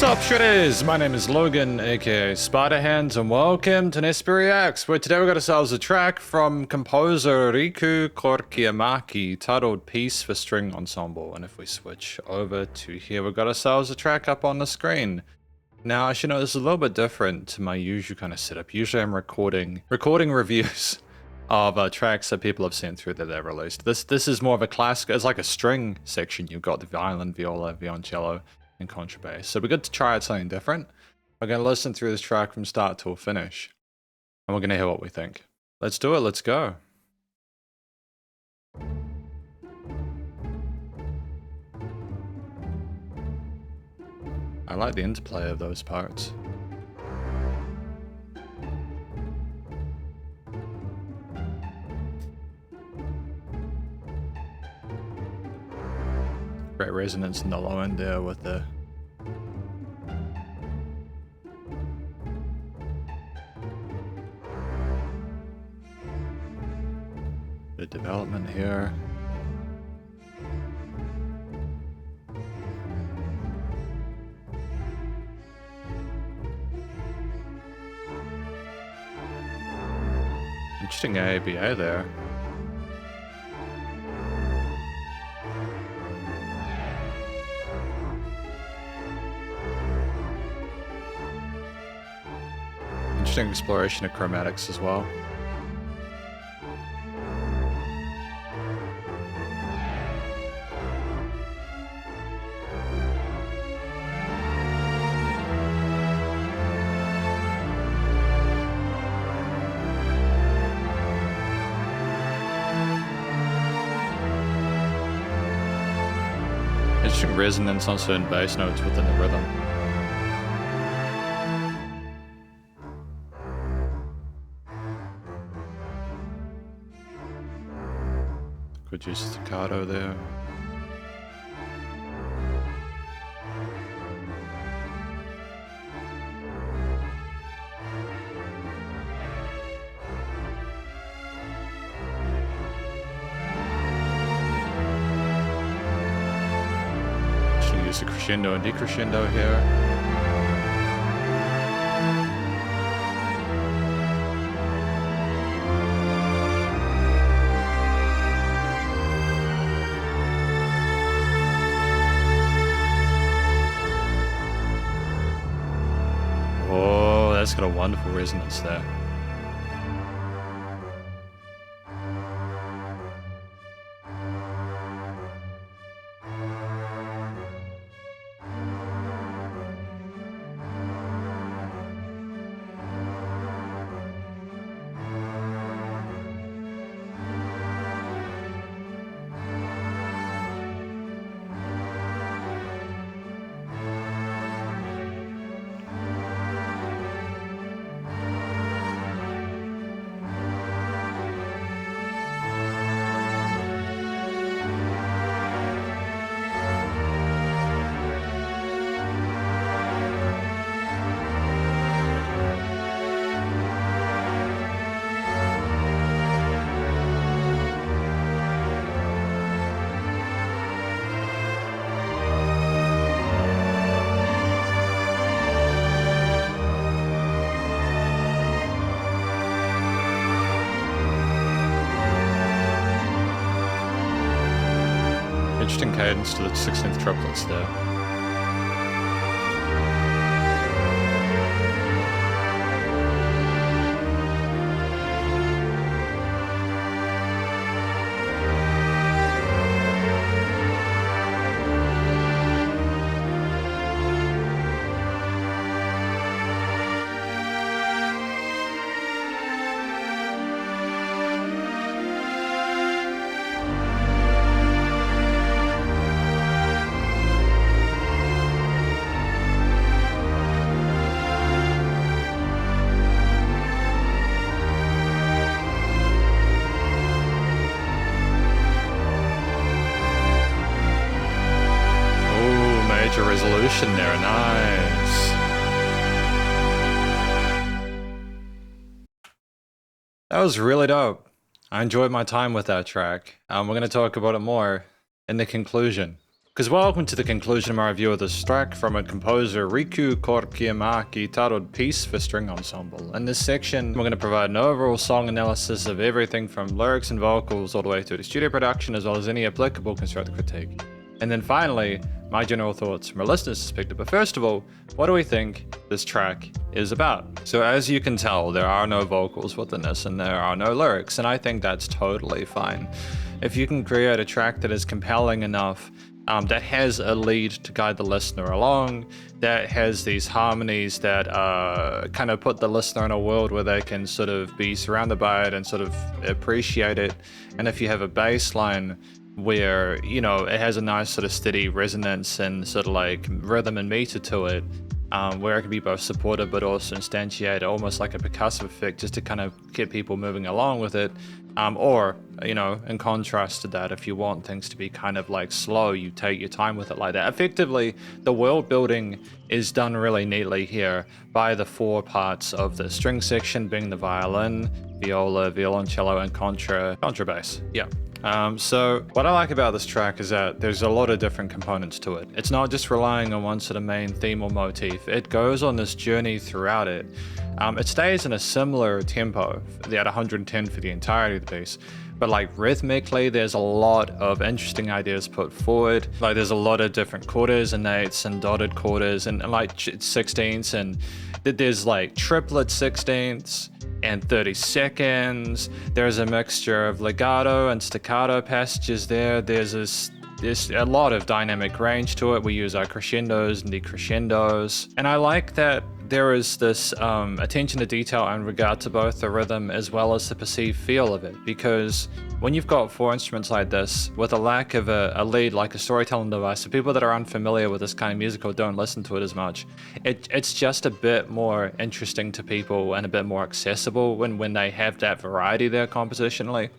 Sup Shredders, my name is Logan, aka Spiderhands, and welcome to Nesp Reacts, where today we got ourselves a track from composer Riku Korkiamäki titled Piece for String Ensemble. And if we switch over to here, we got ourselves a track up on the screen. Now, I should know this is a little bit different to my usual kind of setup. Usually I'm recording reviews of tracks that people have sent through that they've released. This is more of a classic, it's like a string section. You've got the violin, viola, violoncello, and contrabass. So we're good to try out something different. We're going to listen through this track from start to finish, and we're going to hear what we think. Let's do it, let's go. I like the interplay of those parts. Great resonance in the low end there with the development here. Interesting ABA there. Interesting exploration of chromatics as well. Interesting resonance on certain bass notes within the rhythm. Good use of staccato there. Should use a crescendo and decrescendo here. Oh, that's got a wonderful resonance there. Interesting cadence to the 16th triplets there. Resolution there, nice. That was really dope. I enjoyed my time with that track. We're going to talk about it more in the conclusion. Because welcome to the conclusion of my review of this track from a composer Riku Korkiamäki titled Piece for String Ensemble. In this section, we're going to provide an overall song analysis of everything from lyrics and vocals all the way through to studio production, as well as any applicable constructive critique. And then finally, my general thoughts from a listener's perspective. But first of all, what do we think this track is about? So as you can tell, there are no vocals within this and there are no lyrics, and I think that's totally fine. If you can create a track that is compelling enough, that has a lead to guide the listener along, that has these harmonies that kind of put the listener in a world where they can sort of be surrounded by it and sort of appreciate it. And if you have a bass line where, you know, it has a nice sort of steady resonance and sort of like rhythm and meter to it, where it can be both supportive but also instantiate almost like a percussive effect just to kind of get people moving along with it. Or, you know, in contrast to that, if you want things to be kind of like slow, you take your time with it like that. Effectively, the world building is done really neatly here by the four parts of the string section being the violin, viola, violoncello, and contrabass. Yeah. So what I like about this track is that there's a lot of different components to it. It's not just relying on one sort of main theme or motif. It goes on this journey throughout it. It stays in a similar tempo at 110 for the entirety of the piece, but like rhythmically, there's a lot of interesting ideas put forward. Like there's a lot of different quarters and eighths and dotted quarters and like 16ths, and there's like triplet 16ths and 30 seconds. There's a mixture of legato and staccato passages there. There's a lot of dynamic range to it. We use our crescendos and decrescendos. And I like that there is this attention to detail in regard to both the rhythm as well as the perceived feel of it. Because when you've got four instruments like this, with a lack of a lead, like a storytelling device, so people that are unfamiliar with this kind of music or don't listen to it as much, it's just a bit more interesting to people and a bit more accessible when they have that variety there compositionally.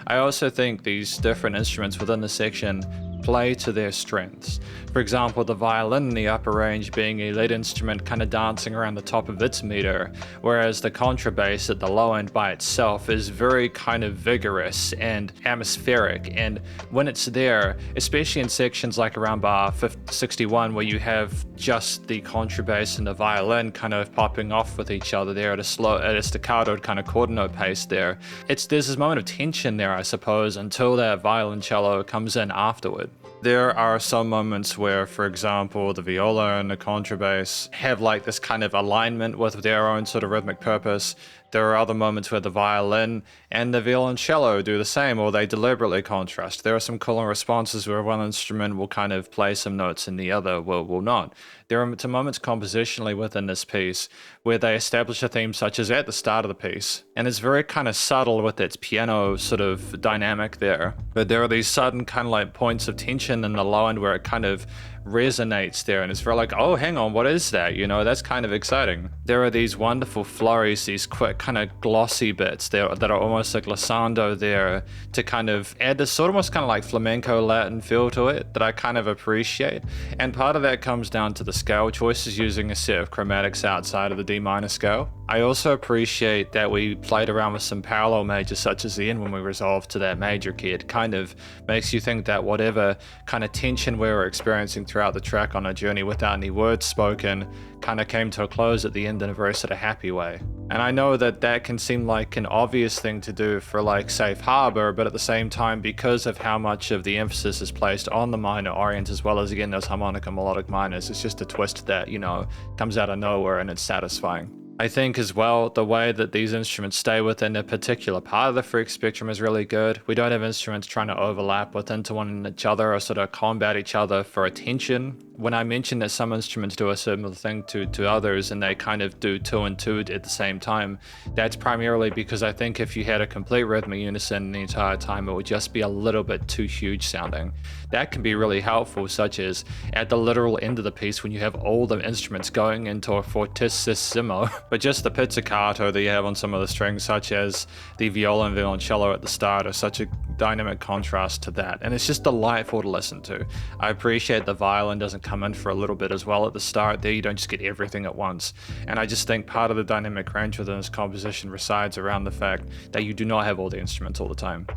I also think these different instruments within the section play to their strengths. For example, the violin in the upper range being a lead instrument kind of dancing around the top of its meter, whereas the contrabass at the low end by itself is very kind of vigorous and atmospheric. And when it's there, especially in sections like around bar 61, where you have just the contrabass and the violin kind of popping off with each other there at a staccato kind of quarter note pace there, there's this moment of tension there, I suppose, until that violoncello comes in afterward. There are some moments where, for example, the viola and the contrabass have like this kind of alignment with their own sort of rhythmic purpose. There are other moments where the violin and the violoncello do the same, or they deliberately contrast. There are some cooler responses where one instrument will kind of play some notes and the other will not. There are some moments compositionally within this piece where they establish a theme, such as at the start of the piece, and it's very kind of subtle with its piano sort of dynamic there. But there are these sudden kind of like points of tension in the low end where it kind of resonates there, and it's very like, oh, hang on, what is that? You know, that's kind of exciting. There are these wonderful flurries, these quick kind of glossy bits there that are almost like glissando there to kind of add this sort of almost kind of like flamenco Latin feel to it that I kind of appreciate. And part of that comes down to the scale choices, using a set of chromatics outside of the D minor scale. I also appreciate that we played around with some parallel majors, such as the end when we resolved to that major key. It kind of makes you think that whatever kind of tension we were experiencing throughout the track on a journey without any words spoken kind of came to a close at the end in a very sort of happy way. And I know that that can seem like an obvious thing to do for like Safe Harbor, but at the same time, because of how much of the emphasis is placed on the minor orient as well as, again, those harmonic and melodic minors, it's just a twist that, you know, comes out of nowhere and it's satisfying. I think as well, the way that these instruments stay within a particular part of the freq spectrum is really good. We don't have instruments trying to overlap within one each other or sort of combat each other for attention. When I mentioned that some instruments do a similar thing to others and they kind of do two and two at the same time, that's primarily because I think if you had a complete rhythmic unison the entire time, it would just be a little bit too huge sounding. That can be really helpful, such as at the literal end of the piess when you have all the instruments going into a fortissimo but just the pizzicato that you have on some of the strings, such as the viola and violoncello at the start, are such a dynamic contrast to that, and it's just delightful to listen to. I appreciate the violin doesn't come in for a little bit as well at the start there. You don't just get everything at once, and I just think part of the dynamic range within this composition resides around the fact that you do not have all the instruments all the time.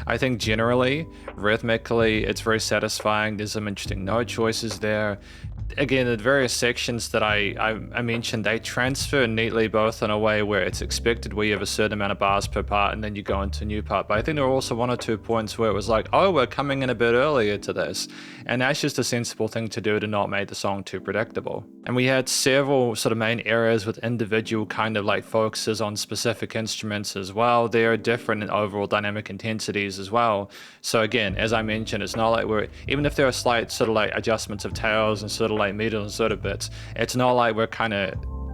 I think generally, rhythmically, it's very satisfying. There's some interesting note choices there. Again, the various sections that I mentioned, they transfer neatly, both in a way where it's expected, where you have a certain amount of bars per part and then you go into a new part. But I think there were also 1 or 2 points where it was like, oh, we're coming in a bit earlier to this. And that's just a sensible thing to do to not make the song too predictable. And we had several sort of main areas with individual kind of like focuses on specific instruments as well. There are different overall dynamic intensities as well. So again, as I mentioned, it's not like we're, even if there are slight sort of like adjustments of tails and sort of like middle and sort of bits, it's not like we're kind of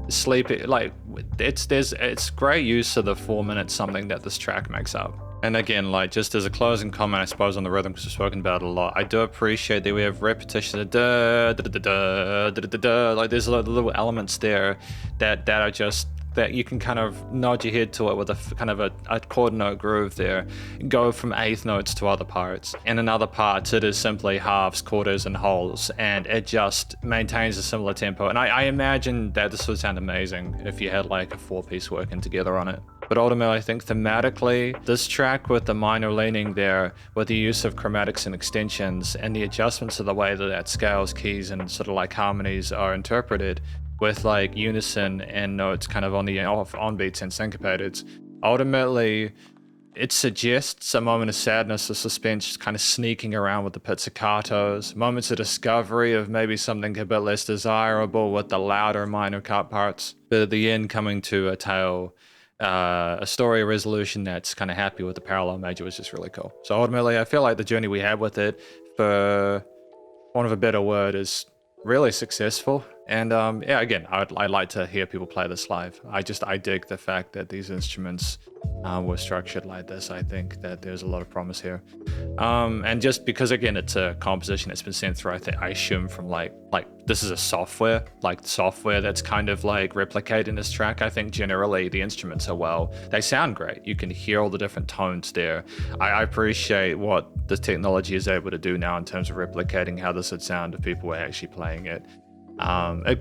sleepy. Like it's great use of the 4 minutes something that this track makes up. And again, like just as a closing comment, I suppose on the rhythm, because we've spoken about it a lot, I do appreciate that we have repetition of da da da da da da da. Like there's little elements there that are just, that you can kind of nod your head to it with a kind of a chord note groove there, go from eighth notes to other parts. And in other parts, it is simply halves, quarters, and wholes, and it just maintains a similar tempo. And I imagine that this would sound amazing if you had like a 4-piece working together on it. But ultimately, I think thematically, this track with the minor leaning there, with the use of chromatics and extensions, and the adjustments of the way that scales, keys, and sort of like harmonies are interpreted, with like unison and notes kind of on the on beats and syncopated, ultimately it suggests a moment of sadness or suspense kind of sneaking around with the pizzicatos, moments of discovery of maybe something a bit less desirable with the louder minor cut parts, but at the end coming to a tale, a story resolution that's kind of happy with the parallel major was just really cool. So ultimately I feel like the journey we had with it, for want of a better word, is really successful. And yeah, again, I'd like to hear people play this live. I dig the fact that these instruments were structured like this. I think that there's a lot of promise here. And just because, again, it's a composition that's been sent through, I assume from like this is a software that's kind of like replicating this track. I think generally the instruments are they sound great. You can hear all the different tones there. I appreciate what the technology is able to do now in terms of replicating how this would sound if people were actually playing it.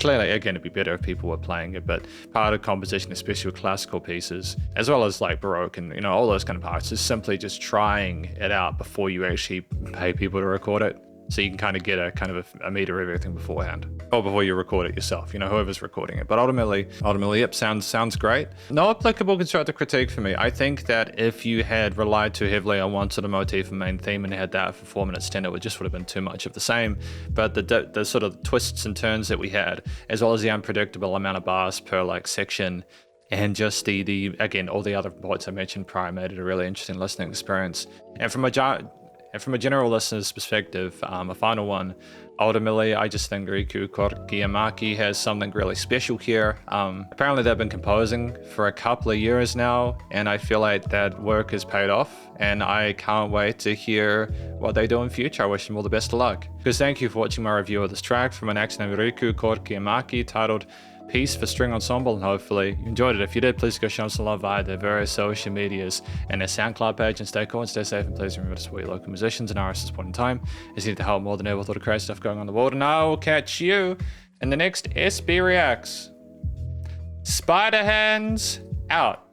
Clearly, again, it'd be better if people were playing it, but part of composition, especially with classical pieces, as well as like Baroque and, all those kind of parts, is simply just trying it out before you actually pay people to record it. So you can kind of get a meter of everything beforehand, or before you record it yourself, whoever's recording it. But ultimately, yep, sounds great. No applicable constructive critique for me. I think that if you had relied too heavily on one sort of motif and main theme and had that for 4 minutes 10, it would have been too much of the same. But the sort of twists and turns that we had, as well as the unpredictable amount of bars per like section, and just the again, all the other points I mentioned prior made it a really interesting listening experience. And from a general listener's perspective, a final one, ultimately, I just think Riku Korkiamäki has something really special here. Apparently, they've been composing for a couple of years now, and I feel like that work has paid off, and I can't wait to hear what they do in future. I wish them all the best of luck. Because thank you for watching my review of this track from an actor named Riku Korkiamäki titled Piece for String Ensemble, and hopefully you enjoyed it. If you did, please go show them some love via their various social medias and their SoundCloud page, and stay cool and stay safe, and please remember to support your local musicians and artists at this point in time, as you need to help more than ever with all the crazy stuff going on in the world. And I will catch you in the next SB Reacts. Spiderhands out.